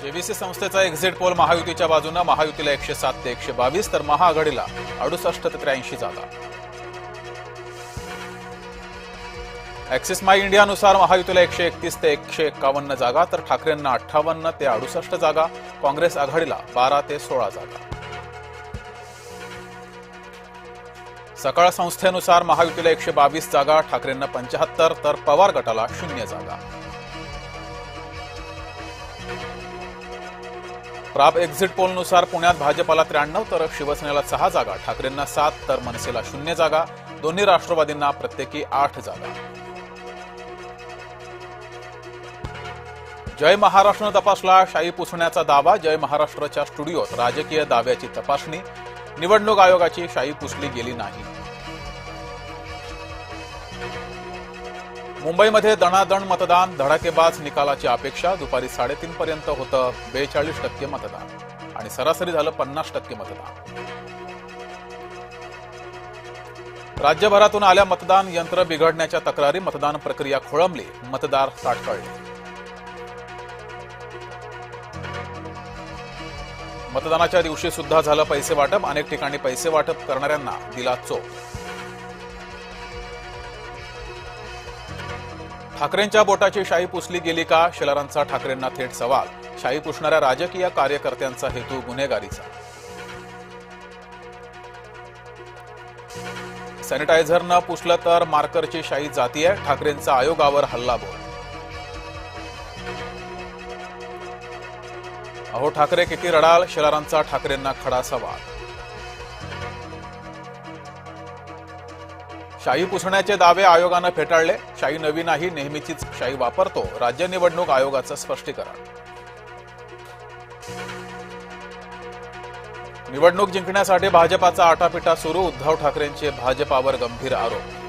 जेव्हीसी संस्थेचा exit poll महायुतीच्या बाजूने, महायुतीला 107 ते 122 तर महाआघाडीला 68 ते 83 जागा। ऍक्सिस माय इंडियानुसार महायुतीला 131 ते 151 जागा तर ठाकरेंना 58 ते 68 जागा, काँग्रेस आघाडीला 12 ते 16 जागा। सकाळ संस्थेनुसार महायुतीला 122 जागा, ठाकरेंना 75 तर पवार गटाला 0 जागा। प्राप एक्झिट पोलनुसार पुण्यात भाजपाला 93 तर शिवसेनेला 6 जागा, ठाकरेंना 7 तर मनसेला 0 जागा, दोन्ही राष्ट्रवादींना प्रत्येकी 8 जागा। जय महाराष्ट्रनं तपासला शाई पुसण्याचा दावा, जय महाराष्ट्रच्या स्टुडिओत राजकीय दाव्याची तपासणी, निवडणूक आयोगाची शाई पुसली गेली नाही। मुंबईमध्ये दणादण मतदान, धडाकेबाज निकालाची अपेक्षा, दुपारी 3:30 पर्यंत होतं 42% मतदान आणि सरासरी झालं 50% मतदान। राज्यभरातून आल्या मतदान यंत्र बिघडण्याच्या तक्रारी, मतदान प्रक्रिया खोळंबली, मतदार ताटकळले। मतदानाच्या दिवशी सुद्धा झालं पैसे वाटप, अनेक ठिकाणी पैसे वाटप करणाऱ्यांना दिला चोप। ठाकरेंच्या बोटाची शाई पुसली गेली का? शेलारांचा ठाकरेंना थेट सवाल, शाई पुसणाऱ्या राजकीय कार्यकर्त्यांचा हेतू गुन्हेगारीचा। सॅनिटायझरनं पुसलं तर मार्करची शाई जातीय, ठाकरेंचा आयोगावर हल्लाबोल। अहो ठाकरे किती रडाल, शेलारांचा ठाकरेंना खडा सवाल। शाई पुसण्याचे दावे आयोगानं फेटाळले, शाई नवी नाही, नेहमीचीच शाई वापरतो, राज्य निवडणूक आयोगाचं स्पष्टीकरण। निवडणूक जिंकण्यासाठी भाजपाचा आटापिटा सुरू, उद्धव ठाकरेंचे भाजपावर गंभीर आरोप।